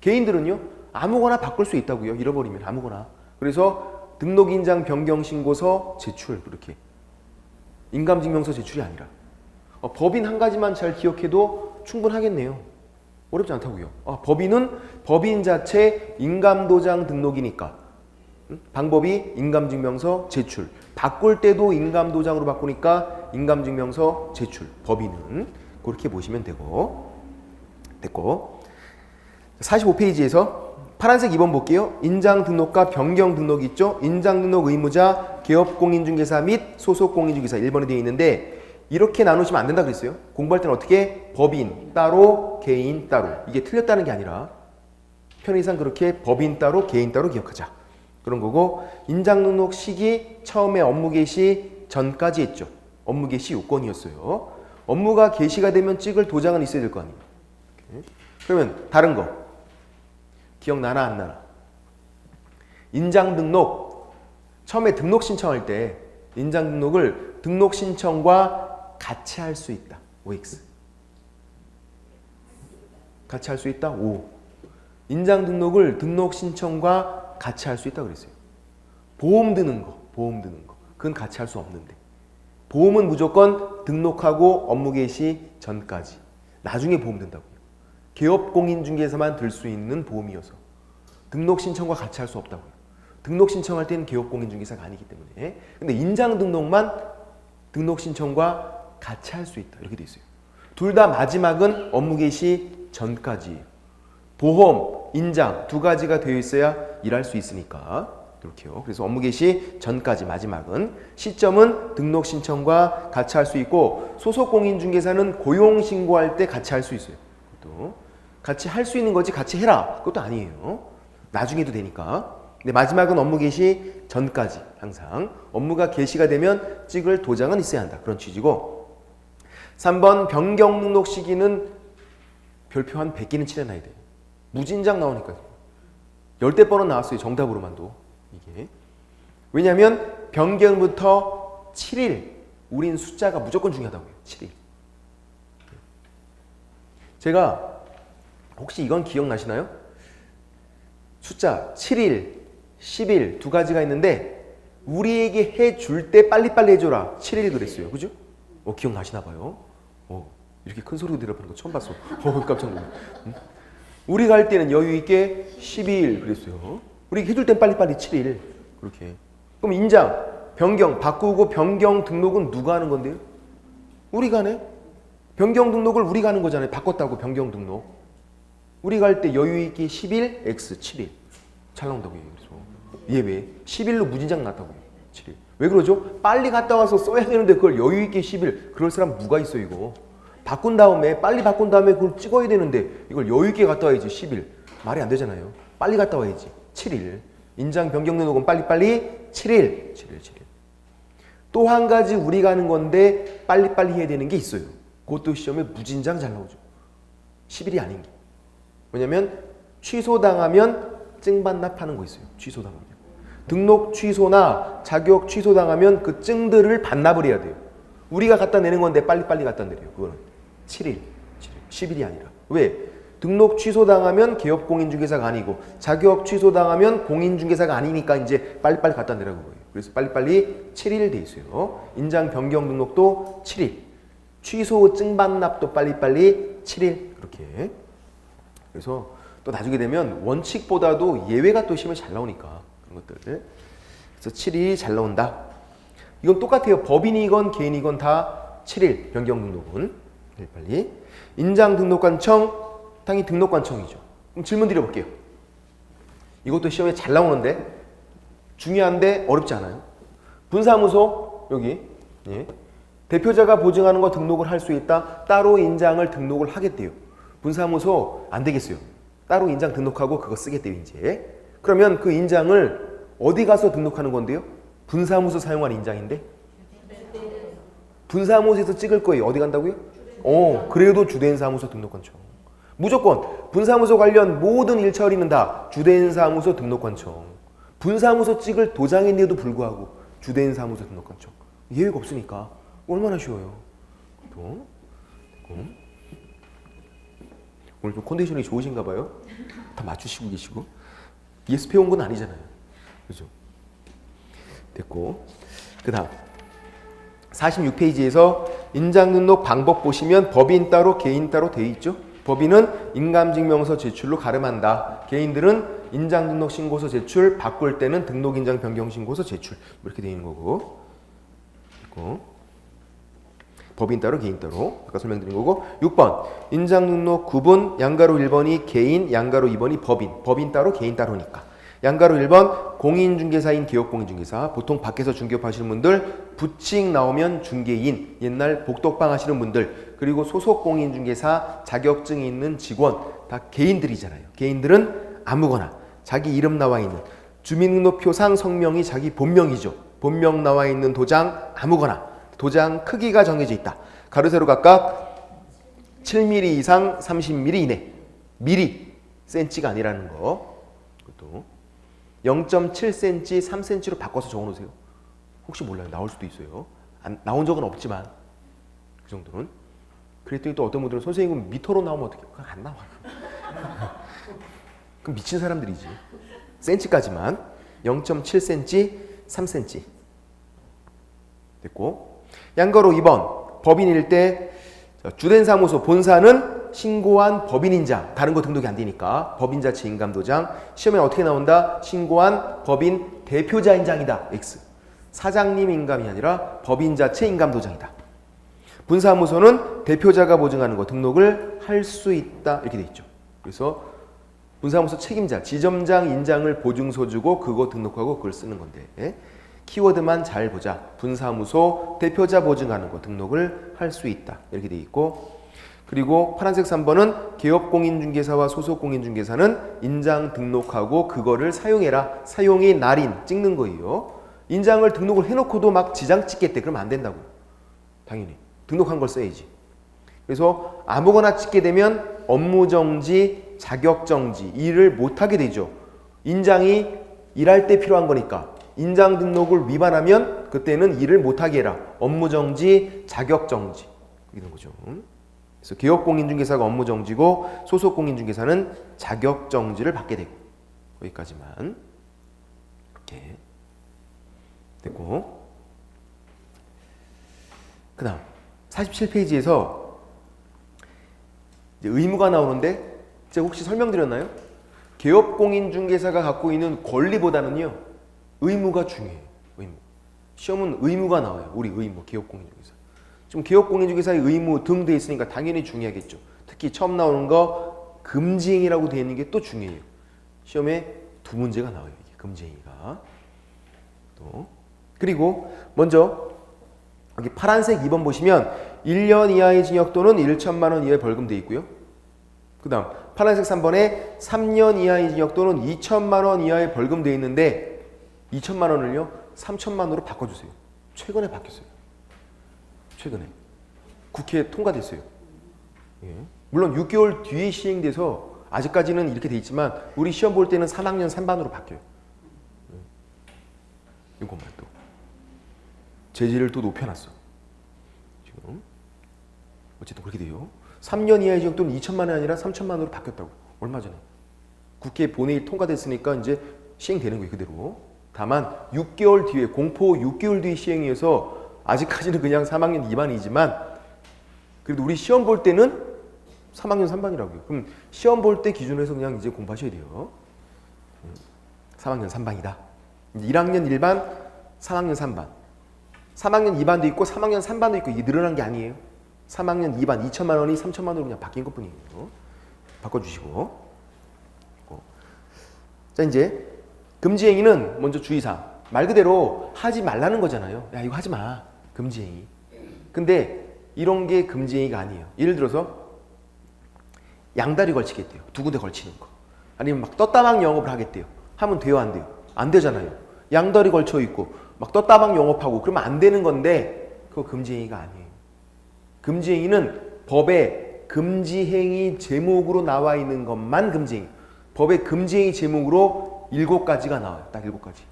개인들은요. 아무거나 바꿀 수 있다고요. 잃어버리면 아무거나. 그래서 등록인장 변경신고서 제출 그렇게. 인감증명서 제출이 아니라. 법인 한 가지만 잘 기억해도 충분하겠네요. 어렵지 않다고요. 법인은 법인 자체 인감도장 등록이니까 방법이 인감증명서 제출. 바꿀 때도 인감도장으로 바꾸니까 인감증명서 제출. 법인은 그렇게 보시면 되고. 됐고. 45페이지에서 파란색 2번 볼게요. 인장 등록과 변경 등록이 있죠. 인장 등록 의무자, 개업 공인중개사 및 소속 공인중개사 1번에 되어 있는데 이렇게 나누시면 안 된다 그랬어요. 공부할 때는 어떻게? 법인 따로, 개인 따로. 이게 틀렸다는 게 아니라 편의상 그렇게 법인 따로, 개인 따로 기억하자. 그런 거고 인장 등록 시기 처음에 업무 개시 전까지 했죠. 업무 개시 요건이었어요. 업무가 개시가 되면 찍을 도장은 있어야 될 거 아니에요. 그러면 다른 거 기억나나 안 나나? 인장 등록 처음에 등록 신청할 때 인장 등록을 등록 신청과 같이 할 수 있다. OX. 같이 할 수 있다. O. 인장 등록을 등록 신청과 같이 할 수 있다 그랬어요. 보험 드는 거. 그건 같이 할 수 없는데. 보험은 무조건 등록하고 업무 개시 전까지. 나중에 보험 든다고요. 개업 공인중개사만 들 수 있는 보험이어서 등록 신청과 같이 할 수 없다고요. 등록 신청할 때는 개업 공인중개사가 아니기 때문에. 근데 인장 등록만 등록 신청과 같이 할 수 있다. 이렇게 돼 있어요. 둘 다 마지막은 업무 개시 전까지예요. 보험, 인장 두 가지가 되어 있어야 일할 수 있으니까 이렇게요. 그래서 업무 개시 전까지 마지막은 시점은 등록 신청과 같이 할 수 있고 소속 공인중개사는 고용 신고할 때 같이 할 수 있어요. 또 같이 할 수 있는 거지 같이 해라 그것도 아니에요. 나중에도 되니까. 근데 마지막은 업무 개시 전까지 항상 업무가 개시가 되면 찍을 도장은 있어야 한다. 그런 취지고 3번 변경 등록 시기는 별표 한 100개는 칠해놔야 돼요. 무진장 나오니까요. 10대 번은 나왔어요. 정답으로만도. 이게. 왜냐하면 변경부터 7일 우린 숫자가 무조건 중요하다고요. 7일. 제가 혹시 이건 기억나시나요? 숫자 7일, 10일 두 가지가 있는데 우리에게 해줄 때 빨리빨리 해줘라. 7일 그랬어요. 그죠? 기억나시나 봐요. 이렇게 큰 소리로 대답하는 거 처음 봤어. 깜짝 놀랐네. 우리가 할 때는 여유 있게 12일 그랬어요. 우리가 해줄 땐 빨리빨리 7일. 그렇게. 그럼 인장, 변경, 바꾸고 변경 등록은 누가 하는 건데요? 우리가 하네. 변경 등록을 우리가 하는 거잖아요. 바꿨다고 변경 등록. 우리가 할 때 여유 있게 10일, X 7일. 잘 나온다고요. 그래서 예외 10일로 무진장 났다고요. 7일. 왜 그러죠? 빨리 갔다 와서 써야 되는데 그걸 여유 있게 10일. 그럴 사람 누가 있어 이거? 바꾼 다음에 빨리 바꾼 다음에 그걸 찍어야 되는데 이걸 여유 있게 갔다 와야지 10일. 말이 안 되잖아요. 빨리 갔다 와야지. 7일. 인장 변경 등록은 빨리빨리 7일. 7일. 또 한 가지 우리가 하는 건데 빨리빨리 해야 되는 게 있어요. 그것도 시험에 무진장 잘 나오죠. 10일이 아닌 게. 왜냐면 취소당하면 증반납하는 거 있어요. 취소당하면. 등록 취소나 자격 취소당하면 그 증들을 반납을 해야 돼요. 우리가 갖다 내는 건데 빨리빨리 갖다 내려요. 그거는 7일. 10일이 아니라. 왜? 등록 취소당하면 개업공인중개사가 아니고 자격 취소당하면 공인중개사가 아니니까 이제 빨리빨리 갖다 내라고 거예요. 그래서 빨리빨리 7일 돼 있어요. 인장 변경 등록도 7일. 취소 증반납도 빨리빨리 7일. 그렇게. 그래서 또 나중에 되면 원칙보다도 예외가 또 시험에 잘 나오니까 그런 것들. 그래서 7일이 잘 나온다. 이건 똑같아요. 법인이건 개인이건 다 7일 변경 등록은. 빨리. 인장 등록관청 당연히 등록관청이죠. 그럼 질문 드려볼게요. 이것도 시험에 잘 나오는데 중요한데 어렵지 않아요. 분사무소 여기 예. 대표자가 보증하는 거 등록을 할 수 있다. 따로 인장을 등록을 하겠대요. 분사무소 안 되겠어요. 따로 인장 등록하고 그거 쓰겠대요. 이제. 그러면 그 인장을 어디 가서 등록하는 건데요? 분사무소 사용한 인장인데 분사무소에서 찍을 거예요. 어디 간다고요? 그래도 주된 사무소 등록관청. 무조건 분사무소 관련 모든 일 처리는 다 주된 사무소 등록관청. 분사무소 찍을 도장인데도 불구하고 주된 사무소 등록관청. 예외가 없으니까 얼마나 쉬워요. 또 오늘 좀 컨디션이 좋으신가 봐요. 다 맞추시고 계시고. ES 배운 건 아니잖아요. 그죠? 됐고. 그 다음 46페이지에서 인장등록 방법 보시면 법인 따로 개인 따로 되어 있죠. 법인은 인감증명서 제출로 가름한다. 개인들은 인장등록 신고서 제출, 바꿀 때는 등록인장 변경 신고서 제출 이렇게 되어 있는 거고. 그리고 법인 따로 개인 따로 아까 설명드린 거고. 6번 인장등록 구분 양가로 1번이 개인, 양가로 2번이 법인 따로 개인 따로니까. 양가로 1번 공인중개사인 기업공인중개사. 보통 밖에서 중개업 하시는 분들 부칙 나오면 중개인, 옛날 복덕방 하시는 분들, 그리고 소속 공인중개사 자격증이 있는 직원 다 개인들이잖아요. 개인들은 아무거나 자기 이름 나와 있는 주민등록표상 성명이 자기 본명이죠. 본명 나와 있는 도장 아무거나. 도장 크기가 정해져 있다. 가로 세로 각각 7mm 이상 30mm 이내. 미리 센치가 아니라는 거. 그것도 0.7cm, 3cm로 바꿔서 적어놓으세요. 혹시 몰라요. 나올 수도 있어요. 나온 적은 없지만 그 정도는. 그랬더니 또 어떤 분들은 선생님 미터로 나오면 어떻게? 그냥 안 나와요. 그럼 미친 사람들이지. 센치까지만 0.7cm, 3cm 됐고. 양가로 2번 법인일 때 주된 사무소 본사는 신고한 법인인자, 다른 거 등록이 안 되니까 법인자체 인감도장. 시험에 어떻게 나온다? 신고한 법인 대표자인장이다. X. 사장님 인감이 아니라 법인자체 인감도장이다. 분사무소는 대표자가 보증하는 거 등록을 할 수 있다. 이렇게 돼 있죠. 그래서 분사무소 책임자, 지점장 인장을 보증서 주고 그거 등록하고 그걸 쓰는 건데 키워드만 잘 보자. 분사무소 대표자 보증하는 거 등록을 할 수 있다. 이렇게 돼 있고. 그리고 파란색 3번은 개업공인중개사와 소속공인중개사는 인장 등록하고 그거를 사용해라. 사용의 날인 찍는 거예요. 인장을 등록을 해놓고도 막 지장 찍겠대. 그러면 안 된다고. 당연히 등록한 걸 써야지. 그래서 아무거나 찍게 되면 업무정지, 자격정지 일을 못하게 되죠. 인장이 일할 때 필요한 거니까 인장 등록을 위반하면 그때는 일을 못하게 해라. 업무정지, 자격정지 이런 거죠. 그래서 개업공인중개사가 업무정지고 소속공인중개사는 자격정지를 받게 되고. 여기까지만 이렇게 됐고. 그 다음 47페이지에서 이제 의무가 나오는데 제가 혹시 설명드렸나요? 개업공인중개사가 갖고 있는 권리보다는요 의무가 중요해요. 의무. 시험은 의무가 나와요. 우리 의무, 개업공인중개사. 지금 개업공인중개사의 의무 등 돼 있으니까 당연히 중요하겠죠. 특히 처음 나오는 거 금지행위라고 되어 있는 게 또 중요해요. 시험에 두 문제가 나와요. 이게 금지행위가. 또 그리고 먼저 여기 파란색 2번 보시면 1년 이하의 징역 또는 1천만 원 이하의 벌금 돼 있고요. 그 다음 파란색 3번에 3년 이하의 징역 또는 2천만 원 이하의 벌금 돼 있는데 2천만 원을요 3천만 원으로 바꿔주세요. 최근에 바뀌었어요. 최근에 국회에 통과됐어요. 예. 물론 6개월 뒤에 시행돼서 아직까지는 이렇게 돼 있지만 우리 시험 볼 때는 3학년 3반으로 바뀌어요. 이것만 또 제재를 또 높여놨어. 지금 어쨌든 그렇게 돼요. 3년 이하의 징역 또는 2천만 원이 아니라 3천만 원으로 바뀌었다고. 얼마 전에 국회 본회의 통과됐으니까 이제 시행되는 거예요. 그대로. 다만 6개월 뒤에 공포 6개월 뒤에 시행해서 아직까지는 그냥 3학년 2반이지만 그래도 우리 시험 볼 때는 3학년 3반이라고요. 그럼 시험 볼 때 기준으로 해서 그냥 이제 공부하셔야 돼요. 3학년 3반이다. 1학년 1반, 3학년 3반. 3학년 2반도 있고 3학년 3반도 있고 이게 늘어난 게 아니에요. 3학년 2반 2천만 원이 3천만 원으로 그냥 바뀐 것뿐이에요. 바꿔주시고. 자 이제 금지행위는 먼저 주의사항. 말 그대로 하지 말라는 거잖아요. 야 이거 하지 마. 금지행위. 근데 이런 게 금지행위가 아니에요. 예를 들어서 양다리 걸치겠대요. 두 군데 걸치는 거. 아니면 막 떴다방 영업을 하겠대요. 하면 돼요 안 돼요? 안 되잖아요. 양다리 걸쳐 있고 막 떴다방 영업하고 그러면 안 되는 건데 그거 금지행위가 아니에요. 금지행위는 법에 금지행위 제목으로 나와 있는 것만 금지행위. 법에 금지행위 제목으로 7가지가 나와요. 딱 7가지.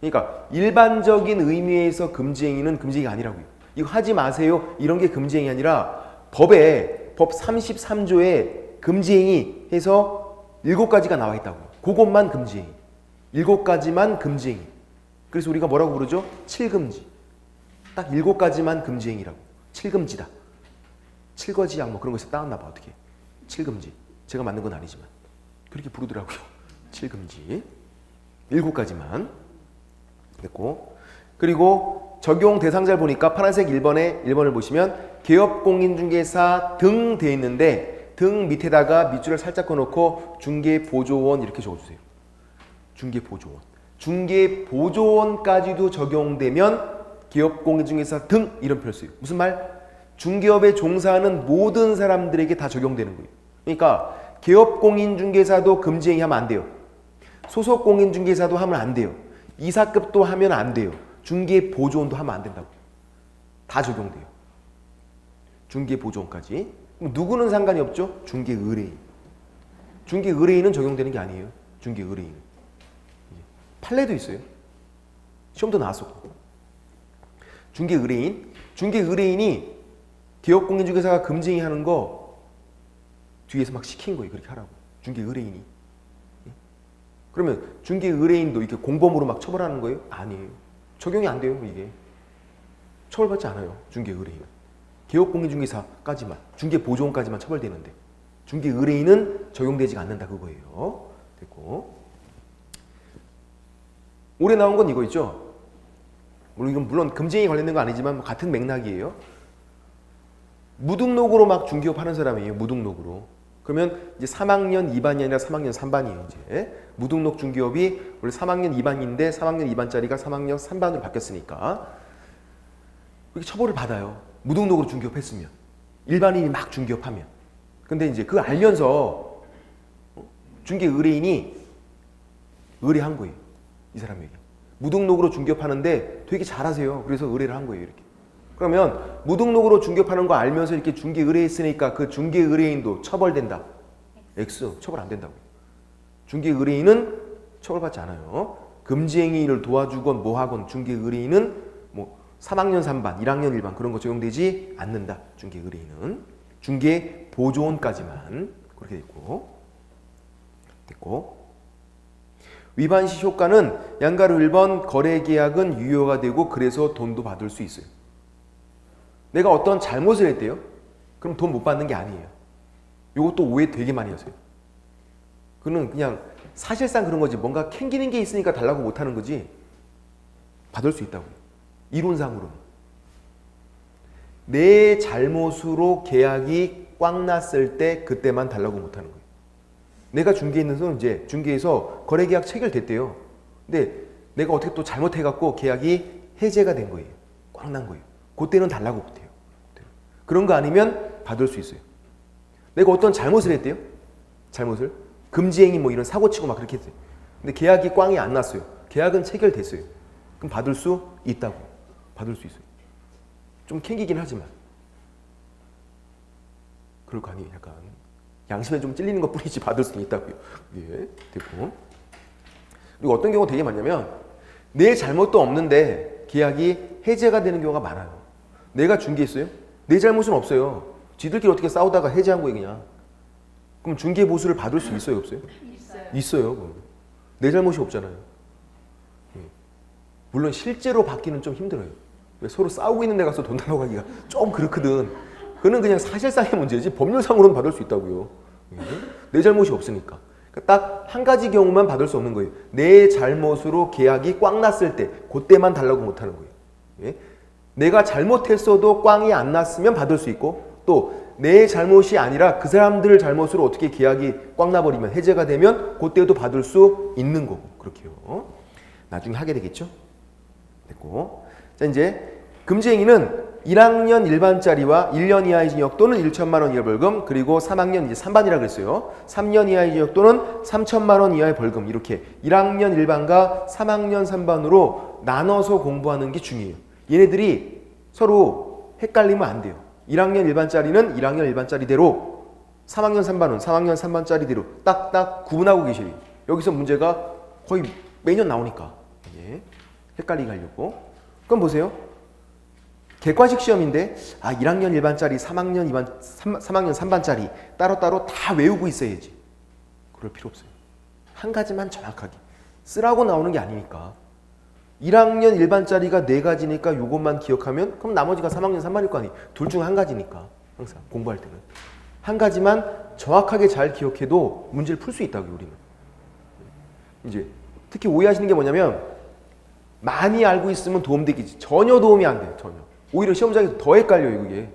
그러니까 일반적인 의미에서 금지행위는 금지행위가 아니라고요. 이거 하지 마세요. 이런 게 금지행위 아니라 법에 법 33조에 금지행위 해서 7가지가 나와 있다고요. 그것만 금지행위. 7가지만 금지행위. 그래서 우리가 뭐라고 부르죠? 7금지. 딱 7가지만 금지행위라고. 7금지다. 7거지약 뭐 그런 거에서 따왔나 봐. 어떻게. 7금지. 제가 만든 건 아니지만. 그렇게 부르더라고요. 7금지. 7가지만. 됐고. 그리고 적용 대상자를 보니까 파란색 1번을 보시면 개업공인중개사 등 돼 있는데 등 밑에다가 밑줄을 살짝 꺼놓고 중개보조원 이렇게 적어주세요. 중개보조원. 중개보조원까지도 적용되면 개업공인중개사 등 이런 표현을 써요. 무슨 말? 중개업에 종사하는 모든 사람들에게 다 적용되는 거예요. 그러니까 개업공인중개사도 금지행위 하면 안 돼요. 소속공인중개사도 하면 안 돼요. 이사급도 하면 안 돼요. 중개보조원도 하면 안 된다고. 다 적용돼요. 중개보조원까지. 그럼 누구는 상관이 없죠? 중개의뢰인. 중개의뢰인은 적용되는 게 아니에요. 중개의뢰인. 판례도 있어요. 시험도 나왔었고. 중개의뢰인. 중개의뢰인이 개업공인중개사가 금지행위 하는 거 뒤에서 막 시킨 거예요. 그렇게 하라고. 중개의뢰인이. 그러면 중개의뢰인도 이렇게 공범으로 막 처벌하는 거예요? 아니에요. 적용이 안 돼요. 이게. 처벌받지 않아요. 중개의뢰인은. 개업공인중개사까지만, 중개보조원까지만 처벌되는데 중개의뢰인은 적용되지 않는다 그거예요. 됐고. 올해 나온 건 이거 있죠. 물론 금지행위 관련된 거 아니지만 같은 맥락이에요. 무등록으로 막 중개업 하는 사람이에요. 무등록으로. 그러면 이제 3학년 2반이 아니라 3학년 3반이에요. 이제 무등록 중개업이 원래 3학년 2반인데 3학년 2반짜리가 3학년 3반으로 바뀌었으니까 그렇게 처벌을 받아요. 무등록으로 중개업했으면. 일반인이 막 중개업하면. 근데 이제 그거 알면서 중개의뢰인이 의뢰한 거예요. 이 사람에게. 무등록으로 중개업하는데 되게 잘하세요. 그래서 의뢰를 한 거예요. 이렇게. 그러면 무등록으로 중개업하는 거 알면서 이렇게 중개 의뢰했으니까 그 중개 의뢰인도 처벌된다. X 처벌 안 된다고. 중개 의뢰인은 처벌받지 않아요. 금지행위를 도와주건 뭐하건 중개 의뢰인은 뭐 3학년 3반, 1학년 1반 그런 거 적용되지 않는다. 중개 의뢰인은 중개 보조원까지만 그렇게 됐고. 위반 시 효과는 양가로 1번 거래계약은 유효가 되고 그래서 돈도 받을 수 있어요. 내가 어떤 잘못을 했대요? 그럼 돈 못 받는 게 아니에요. 이것도 오해 되게 많이 하세요. 그는 그냥 사실상 그런 거지. 뭔가 캥기는 게 있으니까 달라고 못 하는 거지. 받을 수 있다고요. 이론상으로는. 내 잘못으로 계약이 꽉 났을 때 그때만 달라고 못 하는 거예요. 내가 중개했는 이제 중개에서 거래계약 체결됐대요. 근데 내가 어떻게 또 잘못해갖고 계약이 해제가 된 거예요. 꽉 난 거예요. 그때는 달라고 못해요. 그런 거 아니면 받을 수 있어요. 내가 어떤 잘못을 했대요? 잘못을? 금지행위 뭐 이런 사고치고 막 그렇게 했어요. 근데 계약이 꽝이 안 났어요. 계약은 체결됐어요. 그럼 받을 수 있다고. 받을 수 있어요. 좀 캥기긴 하지만. 그럴 거 아니에요. 약간 양심에 좀 찔리는 것 뿐이지 받을 수는 있다고요. 예, 됐고. 그리고 어떤 경우가 되게 많냐면 내 잘못도 없는데 계약이 해제가 되는 경우가 많아요. 내가 중개했어요? 내 잘못은 없어요. 지들끼리 어떻게 싸우다가 해제한 거예요, 그냥. 그럼 중개 보수를 받을 수 있어요, 없어요? 있어요. 내 잘못이 없잖아요. 물론 실제로 받기는 좀 힘들어요. 서로 싸우고 있는 데 가서 돈 달라고 하기가 좀 그렇거든. 그는 그냥 사실상의 문제지 법률상으로는 받을 수 있다고요. 내 잘못이 없으니까. 딱 한 가지 경우만 받을 수 없는 거예요. 내 잘못으로 계약이 꽉 났을 때 그때만 달라고 못하는 거예요. 내가 잘못했어도 꽝이 안 났으면 받을 수 있고 또 내 잘못이 아니라 그 사람들 잘못으로 어떻게 계약이 꽉 나버리면 해제가 되면 그때도 받을 수 있는 거고 그렇게요. 나중에 하게 되겠죠. 됐고. 자 이제 금지행위는 1학년 일반짜리와 1년 이하의 징역 또는 1천만 원 이하의 벌금 그리고 3학년 이제 3반이라고 그랬어요. 3년 이하의 징역 또는 3천만 원 이하의 벌금 이렇게 1학년 일반과 3학년 3반으로 나눠서 공부하는 게 중요해요. 얘네들이 서로 헷갈리면 안 돼요. 1학년 일반짜리는 1학년 일반짜리대로 3학년 3반은 3학년 3반짜리대로 딱딱 구분하고 계시래요. 여기서 문제가 거의 매년 나오니까 헷갈리게 하려고. 그럼 보세요. 객관식 시험인데 1학년 일반짜리, 3학년 3반짜리 따로따로 다 외우고 있어야지. 그럴 필요 없어요. 한 가지만 정확하게. 쓰라고 나오는 게 아니니까. 1학년 일반짜리가 4가지니까 요것만 기억하면 그럼 나머지가 3학년 3반일 거 아니에요. 둘 중 한 가지니까. 항상 공부할 때는. 한 가지만 정확하게 잘 기억해도 문제를 풀 수 있다고요, 우리는. 이제 특히 오해하시는 게 뭐냐면 많이 알고 있으면 도움되겠지. 전혀 도움이 안 돼요. 전혀. 오히려 시험장에서 더 헷갈려요. 이게.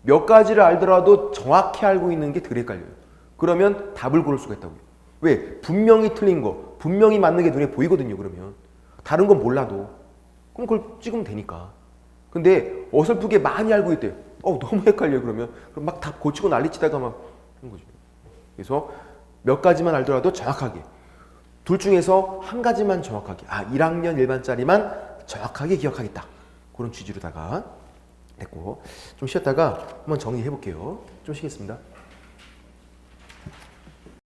몇 가지를 알더라도 정확히 알고 있는 게 덜 헷갈려요. 그러면 답을 고를 수가 있다고요. 왜? 분명히 틀린 거, 분명히 맞는 게 눈에 보이거든요. 그러면. 다른 건 몰라도. 그럼 그걸 찍으면 되니까. 근데 어설프게 많이 알고 있대요. 너무 헷갈려요. 그러면. 그럼 막 답 고치고 난리치다가 막 하는 거죠. 그래서 몇 가지만 알더라도 정확하게. 둘 중에서 한 가지만 정확하게. 1학년 일반짜리만 정확하게 기억하겠다. 그런 취지로다가 됐고. 좀 쉬었다가 한번 정리해 볼게요. 좀 쉬겠습니다.